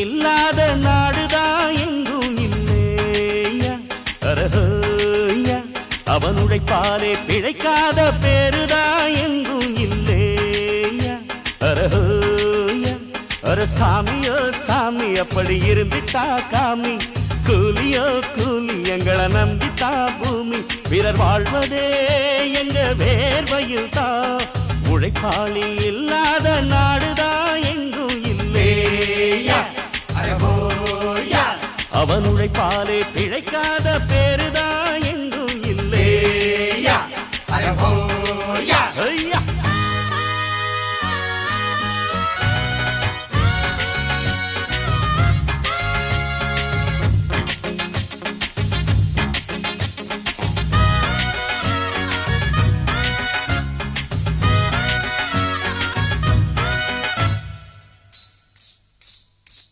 இல்லாத நாடுதான் எங்கும் இல்லையா அரஹோயா அவன் உழைப்பாலே பிழைக்காத பேருதான் எங்கும் இல்லையா அரஹோயா அர சாமியோ சாமி அப்படி இருந்துட்டா காமி கூலியோ கூலி எங்களை நம்பித்தா பூமி பிறர் வாழ்வதே எங்க வேர்வையில் தான் உழைப்பாளி இல்லாத நாடுதான் எங்கும் இல்லையா அவன் உழைப்பாலே பிழைக்காத